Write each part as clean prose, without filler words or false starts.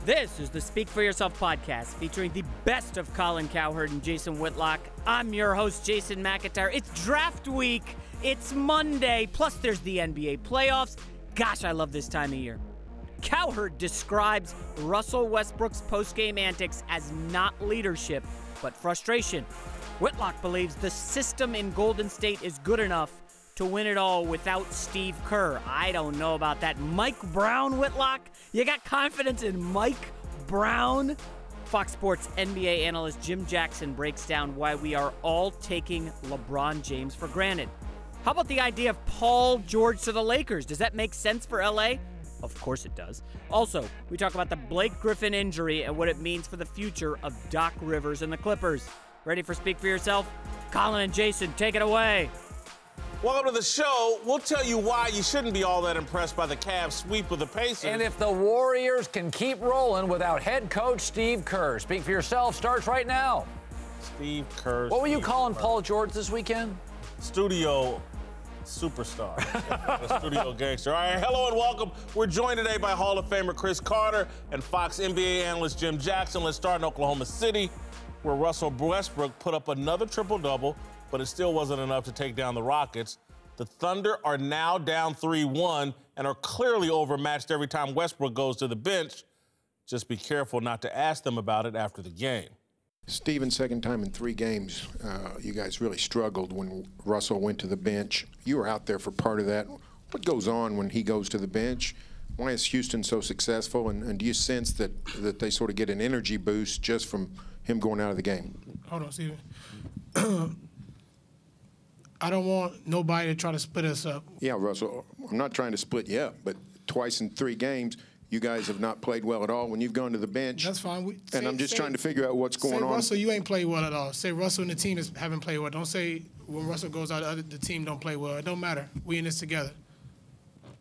This is the Speak For Yourself podcast featuring the best of Colin Cowherd and Jason Whitlock. I'm your host, Jason McIntyre. It's draft week. It's Monday. Plus, there's the NBA playoffs. Gosh, I love this time of year. Cowherd describes Russell Westbrook's postgame antics as not leadership, but frustration. Whitlock believes the system in Golden State is good enough to win it all without Steve Kerr. I don't know about that. Mike Brown, Whitlock? You got confidence in Mike Brown? Fox Sports NBA analyst Jim Jackson breaks down why we are all taking LeBron James for granted. How about the idea of Paul George to the Lakers? Does that make sense for LA? Of course it does. Also, we talk about the Blake Griffin injury and what it means for the future of Doc Rivers and the Clippers. Ready for Speak For Yourself? Colin and Jason, take it away. Welcome to the show. We'll tell you why you shouldn't be all that impressed by the Cavs' sweep of the Pacers. And if the Warriors can keep rolling without head coach Steve Kerr. Speak For Yourself starts right now. Steve Kerr. What were you calling Paul George this weekend? Studio superstar. Studio gangster. All right, hello and welcome. We're joined today by Hall of Famer Chris Carter and Fox NBA analyst Jim Jackson. Let's start in Oklahoma City, where Russell Westbrook put up another triple-double, but it still wasn't enough to take down the Rockets. The Thunder are now down 3-1 and are clearly overmatched every time Westbrook goes to the bench. Just be careful not to ask them about it after the game. Steven, second time in 3 games, you guys really struggled when Russell went to the bench. You were out there for part of that. What goes on when he goes to the bench? Why is Houston so successful? And do you sense that they sort of get an energy boost just from him going out of the game? Hold on, Steven. I don't want nobody to try to split us up. Yeah, Russell, I'm not trying to split you up, but twice in 3 games, you guys have not played well at all when you've gone to the bench. That's fine. I'm just trying to figure out what's going on. Russell, you ain't played well at all. Say Russell and the team haven't played well. Don't say when Russell goes out, the team don't play well. It don't matter. We in this together.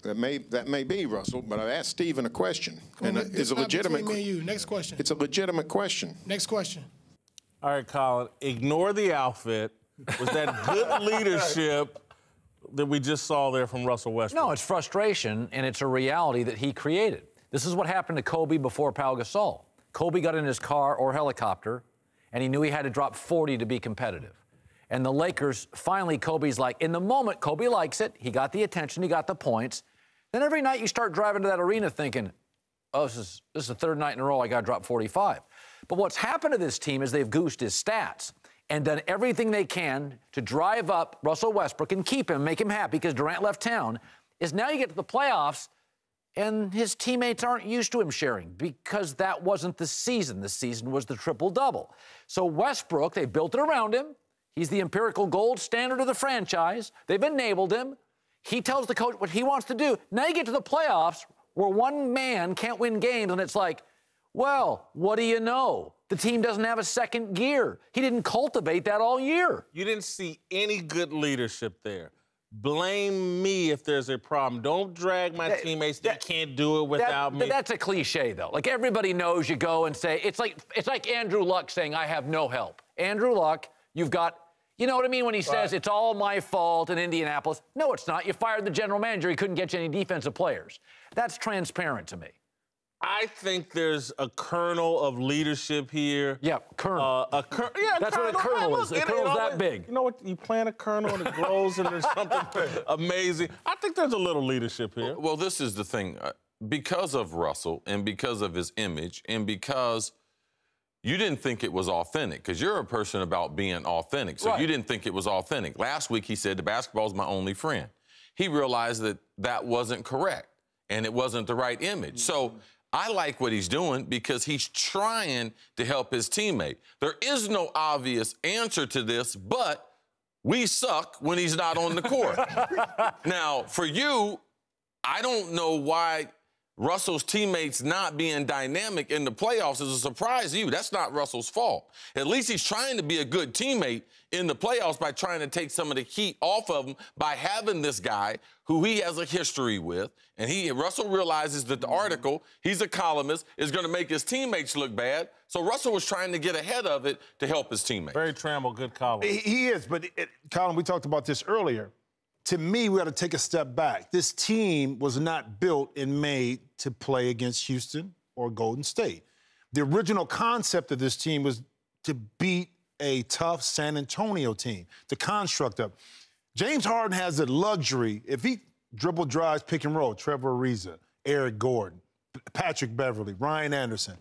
That may be, Russell, but I asked Steven a question. And it's a legitimate question. Me and you. Next question. It's a legitimate question. Next question. All right, Colin, ignore the outfit. Was that good leadership that we just saw there from Russell Westbrook? No, it's frustration, and it's a reality that he created. This is what happened to Kobe before Pau Gasol. Kobe got in his car or helicopter, and he knew he had to drop 40 to be competitive. And the Lakers, finally, Kobe's like, in the moment, Kobe likes it. He got the attention. He got the points. Then every night you start driving to that arena thinking, oh, this is the 3rd night in a row I got to drop 45. But what's happened to this team is they've goosed his stats and done everything they can to drive up Russell Westbrook and keep him, make him happy because Durant left town, is now you get to the playoffs and his teammates aren't used to him sharing because that wasn't the season. The season was the triple-double. So Westbrook, they built it around him. He's the empirical gold standard of the franchise. They've enabled him. He tells the coach what he wants to do. Now you get to the playoffs where one man can't win games, and it's like, well, what do you know? The team doesn't have a second gear. He didn't cultivate that all year. You didn't see any good leadership there. Blame me if there's a problem. Don't drag my teammates. They can't do it without me. That's a cliche, though. Like, everybody knows you go and say, it's like Andrew Luck saying, I have no help. Andrew Luck, you've got, you know what I mean when he says, it's all my fault in Indianapolis? No, it's not. You fired the general manager. He couldn't get you any defensive players. That's transparent to me. I think there's a kernel of leadership here. Yeah, kernel. Yeah, that's what a kernel is. A kernel's that big. You know what? You plant a kernel and it grows and there's something amazing. I think there's a little leadership here. Well, this is the thing. Because of Russell and because of his image and because you didn't think it was authentic, because you're a person about being authentic, so you didn't think it was authentic. Last week he said the basketball's my only friend. He realized that that wasn't correct and it wasn't the right image. So I like what he's doing because he's trying to help his teammate. There is no obvious answer to this, but we suck when he's not on the court. Now, for you, I don't know why Russell's teammates not being dynamic in the playoffs is a surprise to you. That's not Russell's fault. At least he's trying to be a good teammate in the playoffs by trying to take some of the heat off of him by having this guy who he has a history with. And Russell realizes that the article, he's a columnist, is going to make his teammates look bad. So Russell was trying to get ahead of it to help his teammates. Very Trammell, good column. He is, but Colin, we talked about this earlier. To me, we got to take a step back. This team was not built and made to play against Houston. or Golden State. The original concept of this team was to beat a tough San Antonio team, the construct of. James Harden has the luxury, if he dribble drives, pick and roll, Trevor Ariza, Eric Gordon, Patrick Beverly, Ryan Anderson.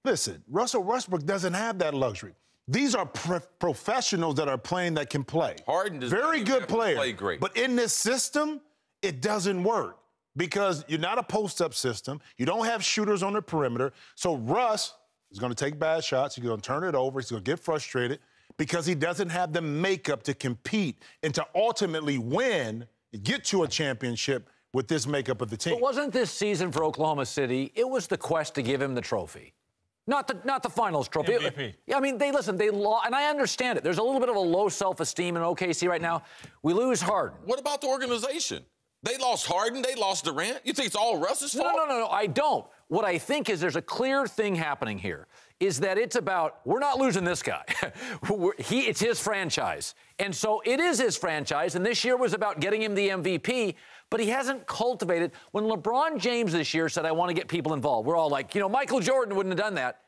Listen, Russell Westbrook doesn't have that luxury. These are professionals that are playing that can play. Harden does very good player. Play great. But in this system, it doesn't work because you're not a post-up system. You don't have shooters on the perimeter. So Russ is going to take bad shots. He's going to turn it over. He's going to get frustrated because he doesn't have the makeup to compete and to ultimately win, get to a championship with this makeup of the team. But wasn't this season for Oklahoma City, it was the quest to give him the trophy? Not the finals trophy. MVP. Yeah, I mean, they lost, and I understand it. There's a little bit of a low self-esteem in OKC right now. We lose Harden. What about the organization? They lost Harden. They lost Durant. You think it's all Russ's fault? No, I don't. What I think is there's a clear thing happening here, is that it's about, we're not losing this guy. It's his franchise. And so it is his franchise, and this year was about getting him the MVP, but he hasn't cultivated. When LeBron James this year said, I want to get people involved, we're all like, Michael Jordan wouldn't have done that.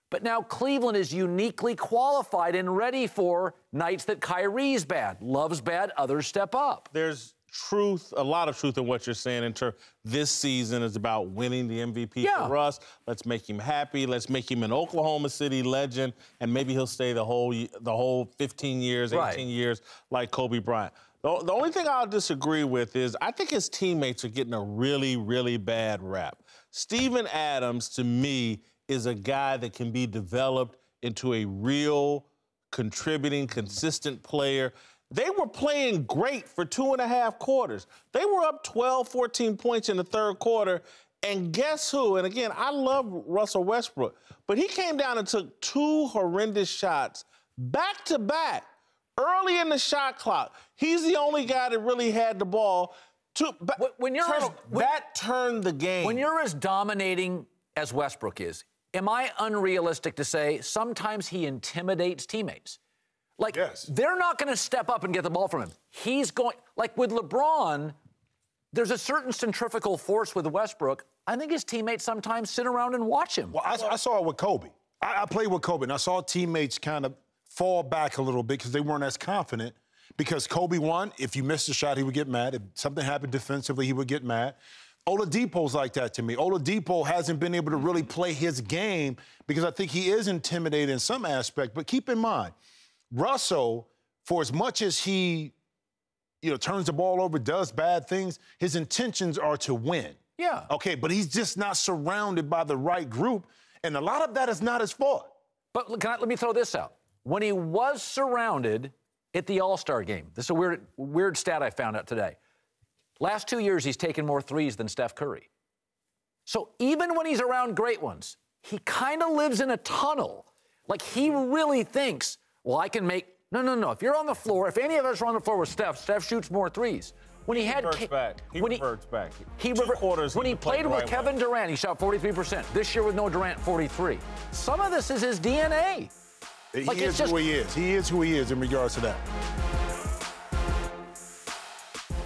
But now Cleveland is uniquely qualified and ready for nights that Kyrie's bad. Love's bad, others step up. There's truth, a lot of truth in what you're saying in terms this season is about winning the MVP for Russ. Let's make him happy. Let's make him an Oklahoma City legend, and maybe he'll stay the whole 15 years, 18 years like Kobe Bryant. The only thing I'll disagree with is I think his teammates are getting a really, really bad rap. Steven Adams, to me, is a guy that can be developed into a real contributing, consistent player. They were playing great for 2.5 quarters. They were up 12, 14 points in the third quarter. And guess who? And again, I love Russell Westbrook, but he came down and took 2 horrendous shots back to back early in the shot clock. He's the only guy that really had the ball. That turned the game. When you're as dominating as Westbrook is, am I unrealistic to say sometimes he intimidates teammates? Like, they're not going to step up and get the ball from him. He's going, like with LeBron, there's a certain centrifugal force with Westbrook. I think his teammates sometimes sit around and watch him. Well, I saw it with Kobe. I played with Kobe, and I saw teammates kind of fall back a little bit because they weren't as confident. Because Kobe won, if you missed a shot, he would get mad. If something happened defensively, he would get mad. Oladipo's like that to me. Oladipo hasn't been able to really play his game because I think he is intimidated in some aspect. But keep in mind, Russell, for as much as he, turns the ball over, does bad things, his intentions are to win. Yeah. Okay, but he's just not surrounded by the right group, and a lot of that is not his fault. But let me throw this out. When he was surrounded at the All-Star game, this is a weird stat I found out today. Last 2 years, he's taken more threes than Steph Curry. So even when he's around great ones, he kind of lives in a tunnel. Like, he really thinks, well, I can make... No. If you're on the floor, if any of us are on the floor with Steph shoots more threes. When he had... He reverts back. When he played with Kevin Durant, he shot 43%. This year with no Durant, 43%. Some of this is his DNA. He is who he is. He is who he is in regards to that.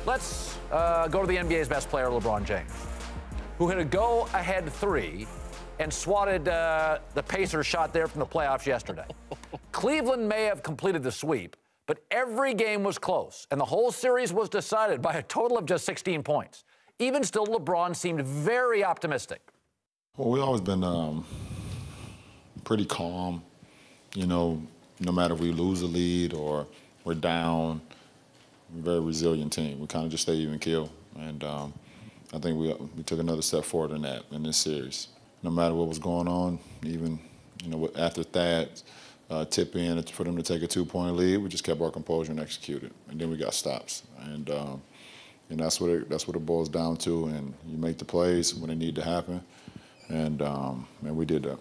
Let's go to the NBA's best player, LeBron James, who hit a go-ahead 3 and swatted the Pacers shot there from the playoffs yesterday. Cleveland may have completed the sweep, but every game was close, and the whole series was decided by a total of just 16 points. Even still, LeBron seemed very optimistic. Well, we've always been pretty calm, no matter if we lose a lead or we're down. We're a very resilient team. We kind of just stay even keel, and I think we took another step forward in that in this series. No matter what was going on, even after Thad tip in for them to take a 2-point lead, we just kept our composure and executed, and then we got stops, and that's what it boils down to. And you make the plays when they need to happen, and we did that.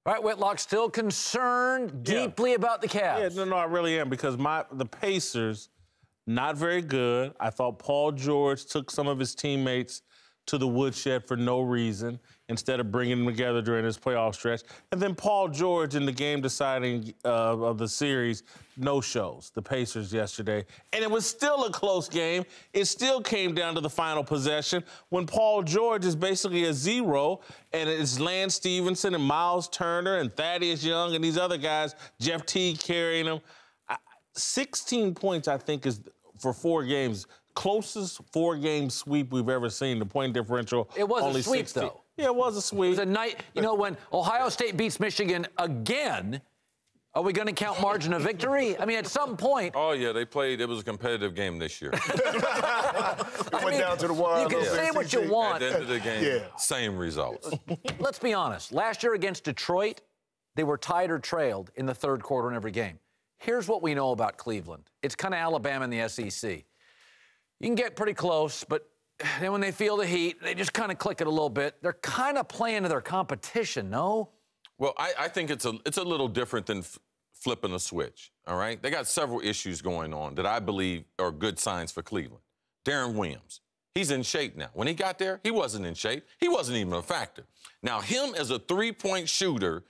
All right, Whitlock, still concerned deeply about the Cavs. Yeah, no, I really am, because the Pacers, not very good. I thought Paul George took some of his teammates to the woodshed for no reason. instead of bringing them together during this playoff stretch. And then Paul George in the game deciding of the series, no shows, the Pacers yesterday. And it was still a close game. It still came down to the final possession when Paul George is basically a zero, and it's Lance Stevenson and Miles Turner and Thaddeus Young and these other guys, Jeff Teague carrying them. 16 points, I think, is for 4 games. Closest 4-game sweep we've ever seen. The point differential. It was only a sweep, 16. though. Yeah, it was a sweep. It was a night. You know, when Ohio State beats Michigan again, are we going to count margin of victory? I mean, at some point. Oh, yeah, they played. It was a competitive game this year. Went down to the wire. You can say what you want. At the end of the game, same results. Let's be honest. Last year against Detroit, they were tied or trailed in the third quarter in every game. Here's what we know about Cleveland. It's kind of Alabama in the SEC. You can get pretty close, but then when they feel the heat, they just kind of click it a little bit. They're kind of playing to their competition, no? Well, I think it's a little different than flipping a switch, all right? They got several issues going on that I believe are good signs for Cleveland. Darren Williams, he's in shape now. When he got there, he wasn't in shape. He wasn't even a factor. Now, him as a three-point shooter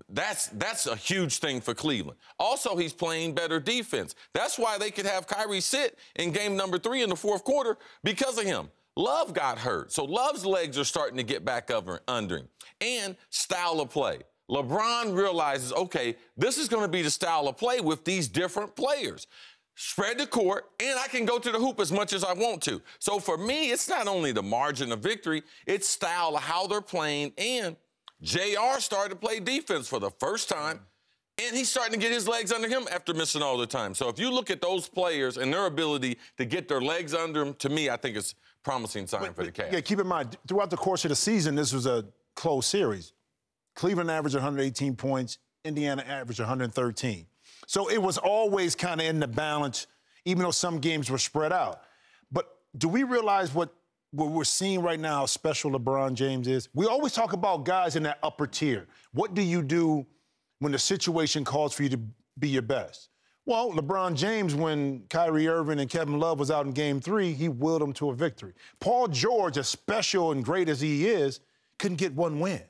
that's a huge thing for Cleveland. Also, he's playing better defense. That's why they could have Kyrie sit in game number 3 in the fourth quarter because of him. Love got hurt, so Love's legs are starting to get back under him. And style of play. LeBron realizes, okay, this is going to be the style of play with these different players. Spread the court, and I can go to the hoop as much as I want to. So for me, it's not only the margin of victory, it's style of how they're playing, and JR started to play defense for the first time, and he's starting to get his legs under him after missing all the time. So if you look at those players and their ability to get their legs under them, to me, I think it's a promising sign for the Cavs. Yeah, keep in mind, throughout the course of the season, this was a close series. Cleveland averaged 118 points. Indiana averaged 113. So it was always kind of in the balance, even though some games were spread out. But do we realize what we're seeing right now, how special LeBron James is? We always talk about guys in that upper tier. What do you do when the situation calls for you to be your best? Well, LeBron James, when Kyrie Irving and Kevin Love was out in Game 3, he willed them to a victory. Paul George, as special and great as he is, couldn't get one win.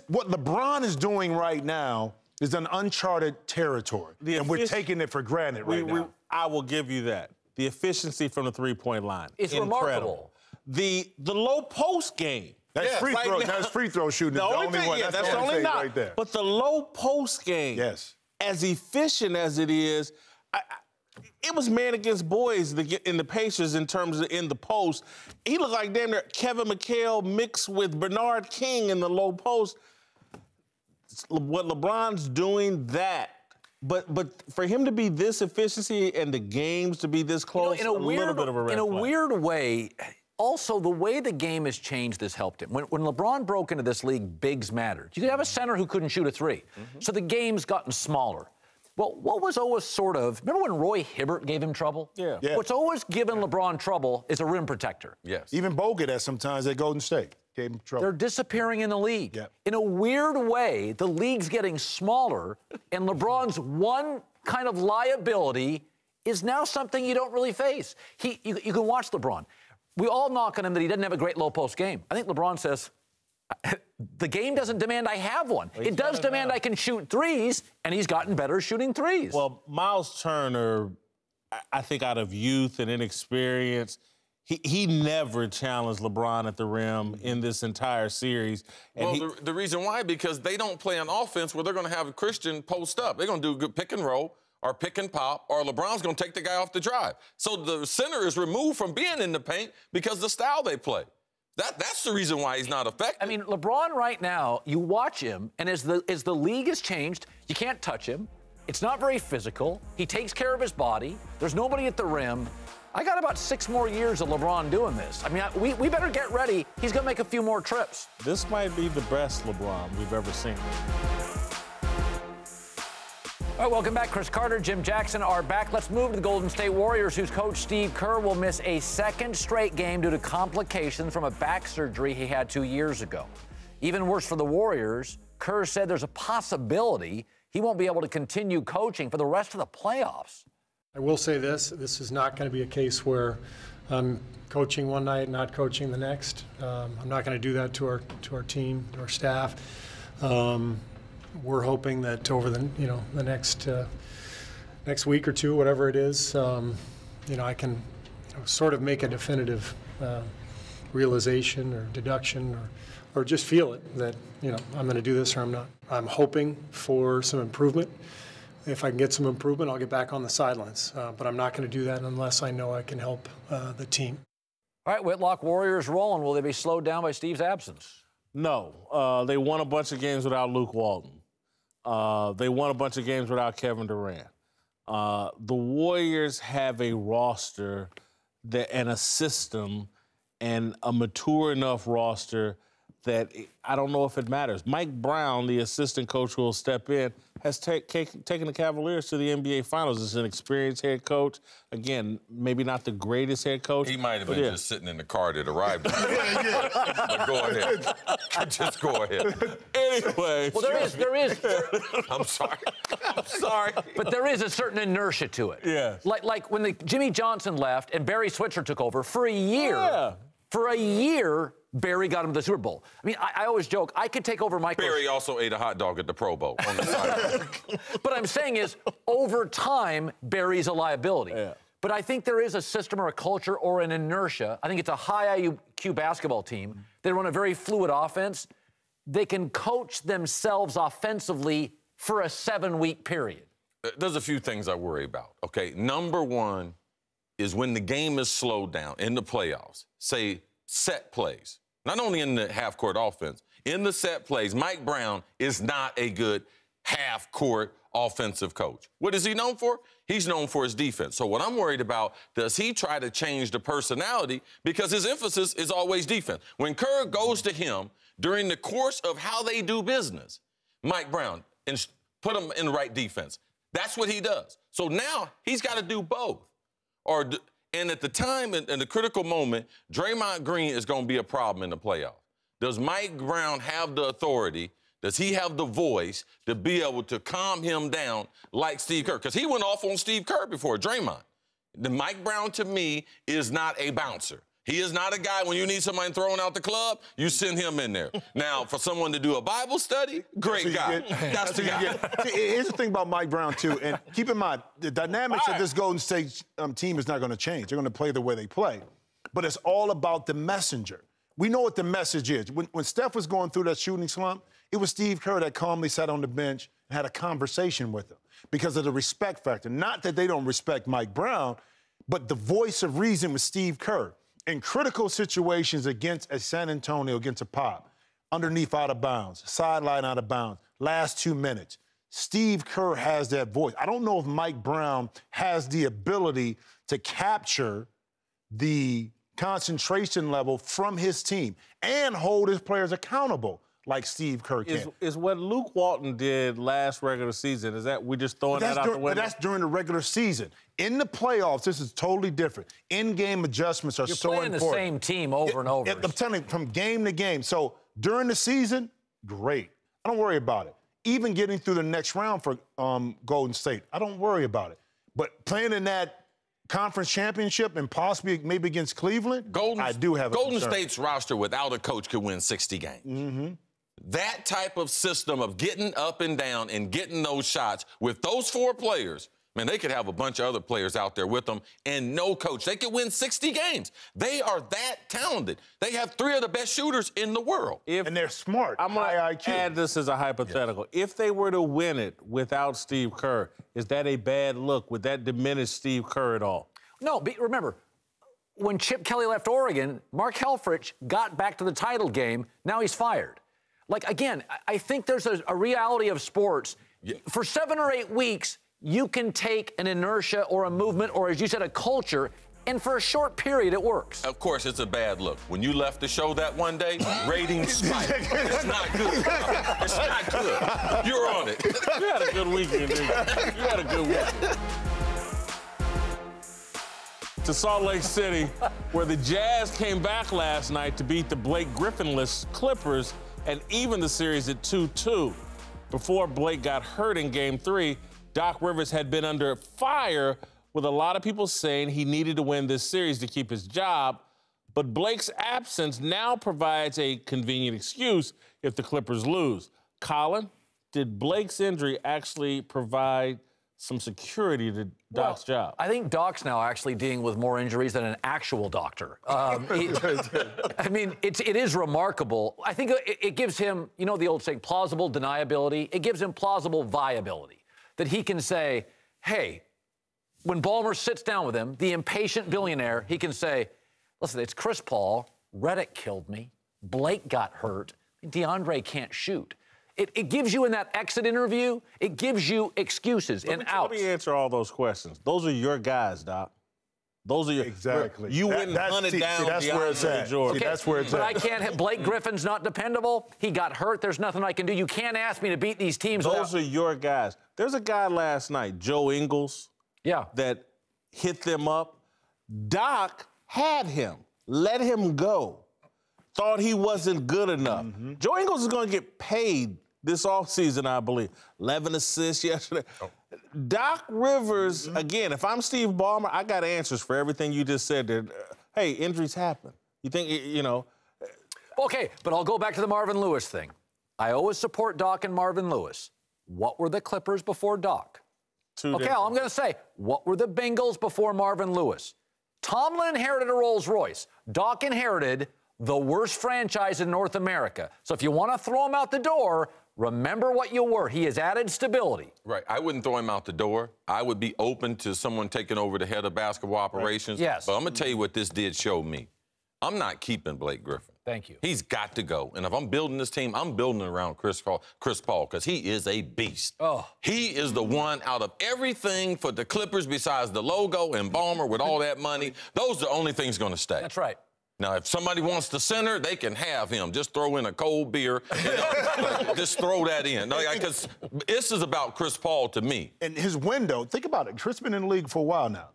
What LeBron is doing right now is an uncharted territory, and we're taking it for granted right now. I will give you that. The efficiency from the three-point line. It's remarkable. The low post game. That's free throw. That's free throw shooting. The only thing, one. That's the only knock. Right there. But the low post game, yes, as efficient as it is, it was man against boys in the Pacers in terms of in the post. He looked like damn near Kevin McHale mixed with Bernard King in the low post. What LeBron's doing, but for him to be this efficiency and the games to be this close, in a little bit of a red flag. Weird way. Also, the way the game has changed has helped him. When LeBron broke into this league, bigs mattered. You could have a center who couldn't shoot a three. So the game's gotten smaller. Well, what was always sort of, remember when Roy Hibbert gave him trouble? Yeah. What's always given LeBron trouble is a rim protector. Yes. Even Bogut has sometimes at Golden State gave him trouble. They're disappearing in the league. Yep. In a weird way, the league's getting smaller, and LeBron's one kind of liability is now something you don't really face. You can watch LeBron. We all knock on him that he doesn't have a great low-post game. I think LeBron says, the game doesn't demand I have one. It does demand I can shoot threes, and he's gotten better shooting threes. Well, Miles Turner, I think out of youth and inexperience, he never challenged LeBron at the rim in this entire series. And the reason why, because they don't play an offense where they're going to have Christian post up. They're going to do a good pick and roll or pick and pop, or LeBron's going to take the guy off the drive. So the center is removed from being in the paint because of the style they play. That's the reason why he's not effective. I mean, LeBron right now, you watch him, and as the league has changed, you can't touch him. It's not very physical. He takes care of his body. There's nobody at the rim. I got about 6 more years of LeBron doing this. I mean, we better get ready. He's going to make a few more trips. This might be the best LeBron we've ever seen. All right, welcome back. Chris Carter, Jim Jackson are back. Let's move to the Golden State Warriors, whose coach Steve Kerr will miss a second straight game due to complications from a back surgery he had 2 years ago. Even worse for the Warriors, Kerr said there's a possibility he won't be able to continue coaching for the rest of the playoffs. I will say this is not going to be a case where I'm coaching one night, not coaching the next. I'm not going to do that to our team, our staff. We're hoping that over the next week or two, whatever it is, I can sort of make a definitive realization or deduction or just feel it that I'm going to do this or I'm not. I'm hoping for some improvement. If I can get some improvement, I'll get back on the sidelines. But I'm not going to do that unless I know I can help the team. All right, Whitlock, Warriors rolling. Will they be slowed down by Steve's absence? No. They won a bunch of games without Luke Walton. They won a bunch of games without Kevin Durant. The Warriors have a roster and a system and a mature enough roster that I don't know if it matters. Mike Brown, the assistant coach who will step in, has taken the Cavaliers to the NBA Finals. He's an experienced head coach. Again, maybe not the greatest head coach. He might have been just sitting in the car that arrived. But go ahead. Just go ahead. Anyway. Well, there is. I'm sorry. But there is a certain inertia to it. Yeah. Like when Jimmy Johnson left and Barry Switzer took over for a year. For a year, Barry got him to the Super Bowl. I mean, I always joke, I could take over my Barry also ate a hot dog at the Pro Bowl on the side. But I'm saying is, over time, Barry's a liability. Yeah. But I think there is a system or a culture or an inertia. I think it's a high IQ basketball team. They run a very fluid offense. They can coach themselves offensively for a 7-week period. There's a few things I worry about, okay? Number one is when the game is slowed down in the playoffs, say set plays, not only in the half-court offense, in the set plays, Mike Brown is not a good half-court offensive coach. What is he known for? He's known for his defense. So what I'm worried about, does he try to change the personality? Because his emphasis is always defense. When Kerr goes to him during the course of how they do business, Mike Brown, and put him in the right defense. That's what he does. So now he's got to do both. And at the time, in the critical moment, Draymond Green is going to be a problem in the playoffs. Does Mike Brown have the authority? Does he have the voice to be able to calm him down like Steve Kerr? Because he went off on Steve Kerr before, Draymond. The Mike Brown, to me, is not a bouncer. He is not a guy, when you need somebody thrown out the club, you send him in there. Now, for someone to do a Bible study, great guy. That's the guy. Here's the thing about Mike Brown, too, and keep in mind, the dynamics of this Golden State team is not going to change. They're going to play the way they play. But it's all about the messenger. We know what the message is. When Steph was going through that shooting slump, it was Steve Kerr that calmly sat on the bench and had a conversation with him because of the respect factor. Not that they don't respect Mike Brown, but the voice of reason was Steve Kerr. In critical situations against a San Antonio, against a Pop, underneath out of bounds, sideline out of bounds, last 2 minutes, Steve Kerr has that voice. I don't know if Mike Brown has the ability to capture the concentration level from his team and hold his players accountable like Steve Kerr can. Is what Luke Walton did last regular season, is that we're just throwing that out the window? But that's during the regular season. In the playoffs, this is totally different. In-game adjustments are so important. You're playing the same team over and over. I'm telling you, from game to game. So during the season, great. I don't worry about it. Even getting through the next round for Golden State, I don't worry about it. But playing in that conference championship and possibly maybe against Cleveland, I do have a Golden concern. State's roster without a coach could win 60 games. Mm-hmm. That type of system of getting up and down and getting those shots with those 4 players, man, they could have a bunch of other players out there with them and no coach. They could win 60 games. They are that talented. They have 3 of the best shooters in the world. And they're smart. I'm going to add this as a hypothetical. Yes. If they were to win it without Steve Kerr, is that a bad look? Would that diminish Steve Kerr at all? No, but remember, when Chip Kelly left Oregon, Mark Helfrich got back to the title game. Now he's fired. Like, again, I think there's a reality of sports. Yeah. For 7 or 8 weeks, you can take an inertia or a movement or, as you said, a culture, and for a short period, it works. Of course, it's a bad look. When you left the show that one day, ratings spiked. It's not good. It's not good. You're on it. You had a good weekend, dude. You had a good weekend. To Salt Lake City, where the Jazz came back last night to beat the Blake Griffin-less Clippers and even the series at 2-2. Before Blake got hurt in Game 3, Doc Rivers had been under fire with a lot of people saying he needed to win this series to keep his job, but Blake's absence now provides a convenient excuse if the Clippers lose. Colin, did Blake's injury actually provide some security to Doc's job? I think Doc's now actually dealing with more injuries than an actual doctor. I mean, it is remarkable. I think it gives him, you know, the old saying, plausible deniability. It gives him plausible viability, that he can say, hey, when Ballmer sits down with him, the impatient billionaire, he can say, listen, it's Chris Paul, Redick killed me, Blake got hurt, DeAndre can't shoot. It gives you in that exit interview, it gives you excuses and outs. Let me answer all those questions. Those are your guys, Doc. Those are your... Exactly. You went and hunted down that's where it's at. Jordan. See, that's where it's but at. I can't have... Blake Griffin's not dependable. He got hurt. There's nothing I can do. You can't ask me to beat these teams. Those are your guys. There's a guy last night, Joe Ingles, that hit them up. Doc had him, let him go, thought he wasn't good enough. Joe Ingles is going to get paid this offseason, I believe. 11 assists yesterday. Doc Rivers, again, if I'm Steve Ballmer, I got answers for everything you just said there. Hey, injuries happen. You think, you know. Okay, but I'll go back to the Marvin Lewis thing. I always support Doc and Marvin Lewis. What were the Clippers before Doc? Okay, all I'm going to say, what were the Bengals before Marvin Lewis? Tomlin inherited a Rolls-Royce. Doc inherited the worst franchise in North America. So if you want to throw him out the door, remember what you were. He has added stability. Right. I wouldn't throw him out the door. I would be open to someone taking over the head of basketball operations. Right. Yes. But I'm going to tell you what this did show me. I'm not keeping Blake Griffin. Thank you. He's got to go. And if I'm building this team, I'm building it around Chris Paul because he is a beast. Oh. He is the one out of everything for the Clippers besides the logo and Ballmer with all that money. Those are the only things going to stay. That's right. Now, if somebody wants the center, they can have him. Just throw in a cold beer. Just throw that in. Because this is about Chris Paul to me. And his window, think about it. Chris been in the league for a while now.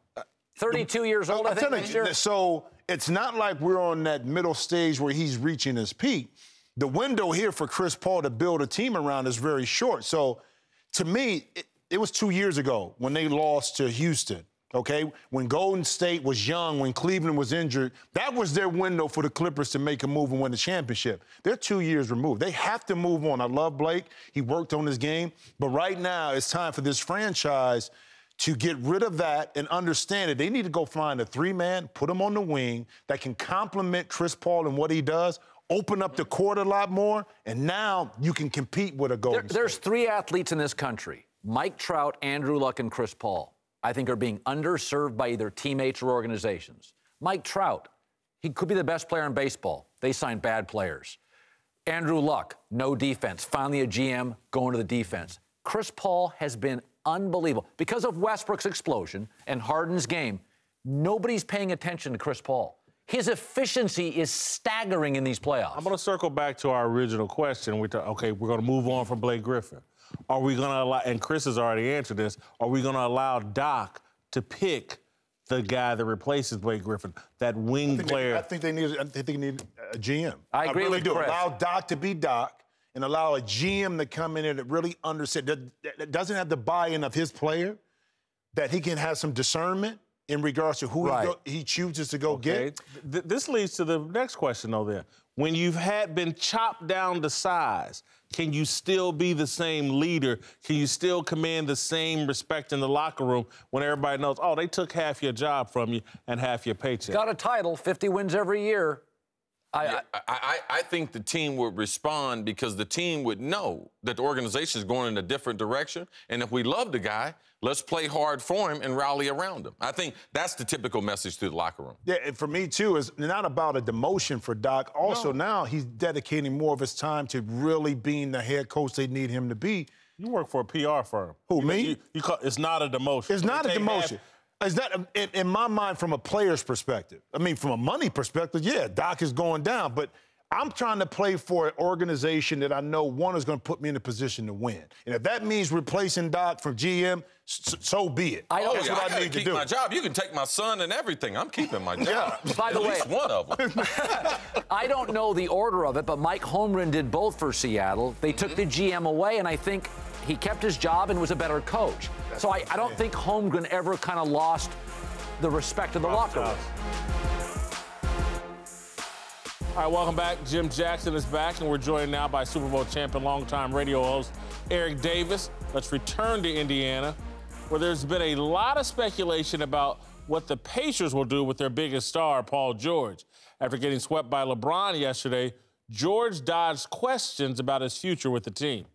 32 years old, I think, next year. So it's not like we're on that middle stage where he's reaching his peak. The window here for Chris Paul to build a team around is very short. So to me, it was 2 years ago when they lost to Houston. Okay, when Golden State was young, when Cleveland was injured, that was their window for the Clippers to make a move and win the championship. They're 2 years removed. They have to move on. I love Blake. He worked on his game. But right now, it's time for this franchise to get rid of that and understand it. They need to go find a three-man, put him on the wing that can complement Chris Paul and what he does, open up the court a lot more, and now you can compete with a Golden State. There's three athletes in this country, Mike Trout, Andrew Luck, and Chris Paul, I think are being underserved by either teammates or organizations. Mike Trout, he could be the best player in baseball. They signed bad players. Andrew Luck, no defense. Finally a GM going to the defense. Chris Paul has been unbelievable. Because of Westbrook's explosion and Harden's game, nobody's paying attention to Chris Paul. His efficiency is staggering in these playoffs. I'm going to circle back to our original question. Okay, we're going to move on from Blake Griffin. Are we going to allow, and Chris has already answered this, are we going to allow Doc to pick the guy that replaces Blake Griffin, that wing player? I think they need a GM. I agree really with do. Chris. Allow Doc to be Doc and allow a GM to come in there that really understands, that doesn't have the buy-in of his player, that he can have some discernment in regards to who he chooses to go get. This leads to the next question, though, then. When you've been chopped down to size, can you still be the same leader? Can you still command the same respect in the locker room when everybody knows, oh, they took half your job from you and half your paycheck? Got a title, 50 wins every year. I think the team would respond because the team would know that the organization is going in a different direction. And if we love the guy, let's play hard for him and rally around him. I think that's the typical message to the locker room. Yeah, and for me, too, it's not about a demotion for Doc. Also, now he's dedicating more of his time to really being the head coach they need him to be. You work for a PR firm. Who, me? It's not a demotion. It's not a demotion. It's not, in my mind, from a player's perspective. I mean, from a money perspective, yeah, Doc is going down. But I'm trying to play for an organization that I know, one, is going to put me in a position to win. And if that means replacing Doc from GM, so be it. That's what I need to do. My job. You can take my son and everything. I'm keeping my job. Yeah. By the way, at least one of them. I don't know the order of it, but Mike Holmgren did both for Seattle. They took the GM away, and I think he kept his job and was a better coach. So I don't think Holmgren ever kind of lost the respect of the locker room. All right, welcome back. Jim Jackson is back, and we're joined now by Super Bowl champion, longtime radio host Eric Davis. Let's return to Indiana, where there's been a lot of speculation about what the Pacers will do with their biggest star, Paul George. After getting swept by LeBron yesterday, George dodged questions about his future with the team.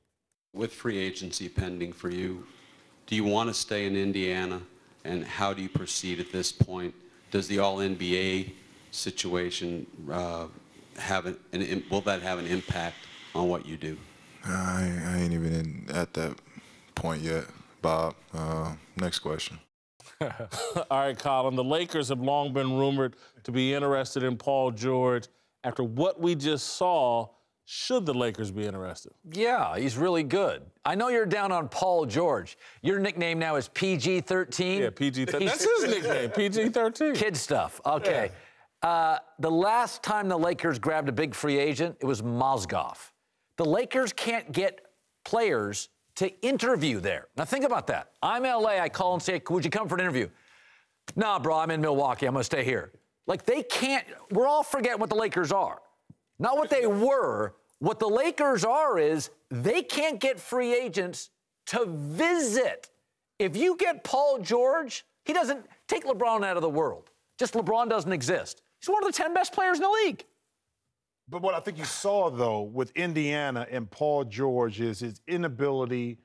With free agency pending for you, do you want to stay in Indiana, and how do you proceed at this point? Does the All-NBA situation will that have an impact on what you do? I ain't even at that point yet, Bob. Next question. All right, Colin. The Lakers have long been rumored to be interested in Paul George. After what we just saw, should the Lakers be interested? Yeah, he's really good. I know you're down on Paul George. Your nickname now is PG-13? Yeah, PG-13. That's his nickname, PG-13. Kid stuff. Okay. Yeah. The last time the Lakers grabbed a big free agent, it was Mozgov. The Lakers can't get players to interview there. Now, think about that. I'm L.A. I call and say, would you come for an interview? Nah, bro, I'm in Milwaukee. I'm going to stay here. Like, they can't. We're all forgetting what the Lakers are. Not what they were. What the Lakers are is they can't get free agents to visit. If you get Paul George, he doesn't take LeBron out of the world. Just LeBron doesn't exist. He's one of the 10 best players in the league. But what I think you saw, though, with Indiana and Paul George is his inability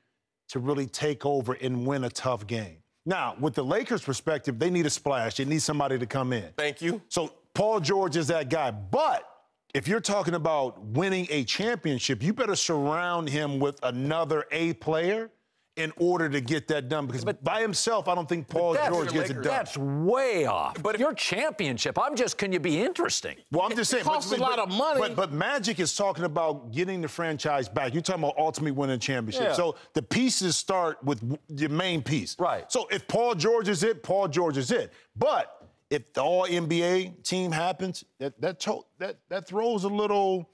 to really take over and win a tough game. Now, with the Lakers' perspective, they need a splash. They need somebody to come in. Thank you. So Paul George is that guy. But if you're talking about winning a championship, you better surround him with another A player in order to get that done. Because by himself, I don't think Paul George gets it done. That's way off. But if your championship, can you be interesting? Well, I'm just saying. It costs a lot of money. But Magic is talking about getting the franchise back. You're talking about ultimately winning a championship. Yeah. So the pieces start with your main piece. Right. So if Paul George is it, Paul George is it. But if the All-NBA team happens, that throws a little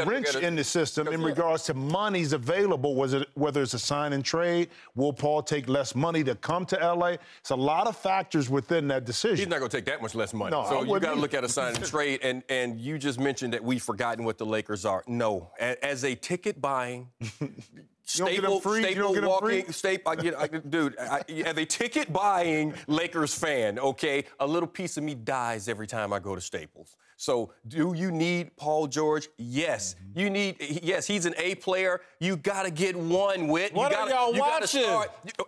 wrench in the system in regards to money's available, whether it's a sign and trade. Will Paul take less money to come to L.A.? It's a lot of factors within that decision. He's not going to take that much less money. No, so you got to look at a sign and trade. And you just mentioned that we've forgotten what the Lakers are. No. As a ticket buying... As a ticket buying Lakers fan, okay, a little piece of me dies every time I go to Staples. So do you need Paul George? Yes. Yes, he's an A player. You got to get one, Whit. What are y'all watching?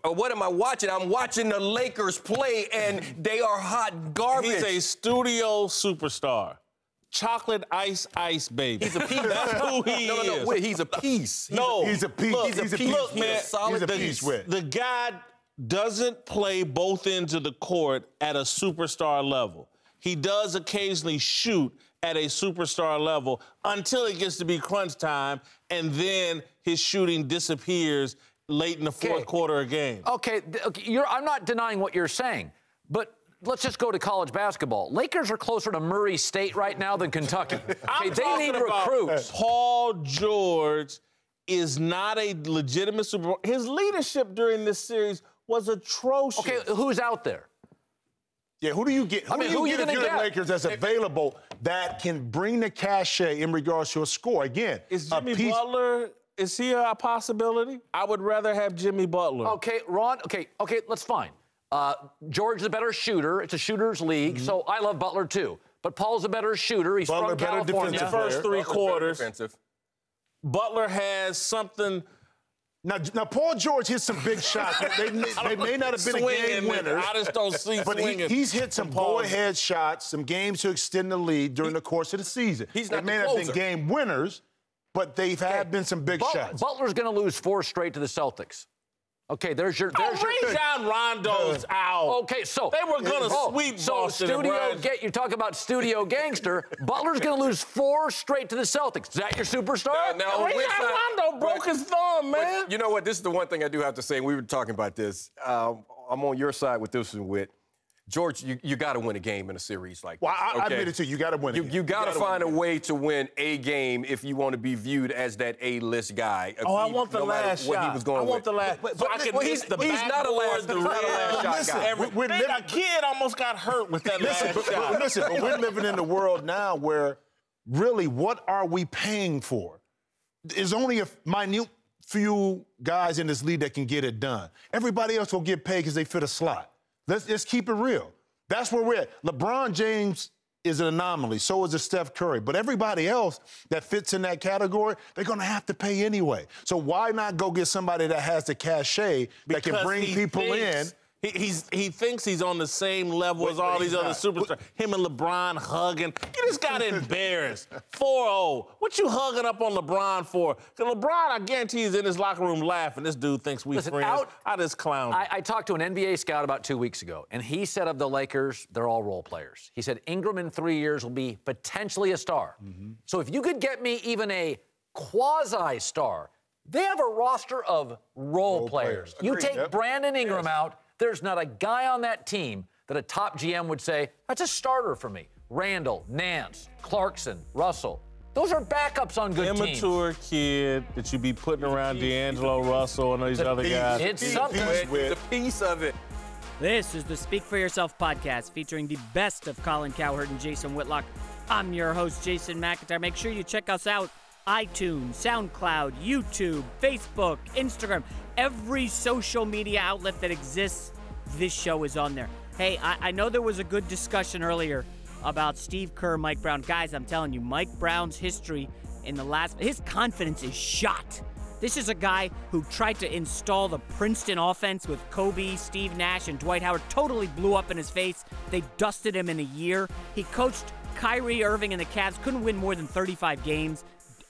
What am I watching? I'm watching the Lakers play, and they are hot garbage. He's a studio superstar. Chocolate ice baby. He's a piece. That's who he is. No, wait, he's a piece. He's a piece. Look, he's a piece. Look, man, he's a piece with. The guy doesn't play both ends of the court at a superstar level. He does occasionally shoot at a superstar level until it gets to be crunch time, and then his shooting disappears late in the fourth quarter of game. Okay, I'm not denying what you're saying, but let's just go to college basketball. Lakers are closer to Murray State right now than Kentucky. They need recruits. Paul George is not a legitimate Super Bowl. His leadership during this series was atrocious. Okay, who's out there? Yeah, who do you get? Who do you get if you're the Lakers that's available that can bring the cachet in regards to a score? Again, is Jimmy Butler, is he a possibility? I would rather have Jimmy Butler. Okay, Ron, okay, that's fine. George is a better shooter. It's a shooter's league, so I love Butler too. But Paul's a better shooter. He's from California. The first three quarters. Butler has something. Now, Paul George hit some big shots. They may not have been a game winner. I just don't see but he's hit some go-ahead shots, some games to extend the lead during the course of the season. They may not have been game winners, but they've had been some big shots. Butler's going to lose 4 straight to the Celtics. Okay, there's your. Rajon Rondo's out. Okay, so they were gonna sweep Boston. You talk about studio gangster. Butler's gonna lose 4 straight to the Celtics. Is that your superstar? Rajon Rondo broke his thumb, man. You know what? This is the one thing I do have to say. And we were talking about this. I'm on your side with this one, Whit. George, you got to win a game in a series like Well, this. I admit it too. You got to win it. You got to find a way to win a game if you want to be viewed as that A-list guy. Oh, I want the last shot. What he was going I want with. the last. But so I can he's the not a last shot guy. A kid almost got hurt with that last shot. But we're living in a world now where really, what are we paying for? There's only a minute few guys in this league that can get it done. Everybody else will get paid because they fit a slot. Let's keep it real. That's where we're at. LeBron James is an anomaly. So is a Steph Curry. But everybody else that fits in that category, they're going to have to pay anyway. So why not go get somebody that has the cachet that can bring people in? He thinks he's on the same level as all these other superstars. Him and LeBron hugging. You just got embarrassed. 4-0. What you hugging up on LeBron for? Because LeBron, I guarantee, is in his locker room laughing. This dude thinks we friends. I just clown. I talked to an NBA scout about 2 weeks ago, and he said of the Lakers, they're all role players. He said Ingram in 3 years will be potentially a star. So if you could get me even a quasi-star, they have a roster of role players. You take Brandon Ingram out, there's not a guy on that team that a top GM would say, that's a starter for me. Randall, Nance, Clarkson, Russell. Those are backups on good teams. Immature kid that you be putting around D'Angelo Russell and these other guys. It's something. The piece of it. This is the Speak For Yourself podcast featuring the best of Colin Cowherd and Jason Whitlock. I'm your host, Jason McIntyre. Make sure you check us out. iTunes, SoundCloud, YouTube, Facebook, Instagram, every social media outlet that exists, this show is on there. Hey, I know there was a good discussion earlier about Steve Kerr, Mike Brown. Guys, I'm telling you, Mike Brown's history in his confidence is shot. This is a guy who tried to install the Princeton offense with Kobe, Steve Nash, and Dwight Howard. Totally blew up in his face. They dusted him in a year. He coached Kyrie Irving and the Cavs, couldn't win more than 35 games.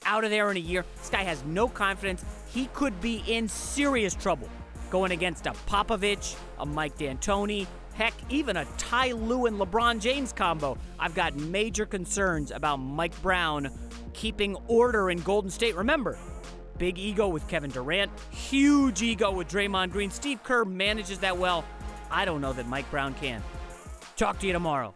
Out of there in a year. This guy has no confidence. He could be in serious trouble going against a Popovich, a Mike D'Antoni, heck, even a Ty Lue and LeBron James combo. I've got major concerns about Mike Brown keeping order in Golden State. Remember, big ego with Kevin Durant, huge ego with Draymond Green. Steve Kerr manages that well. I don't know that Mike Brown can. Talk to you tomorrow.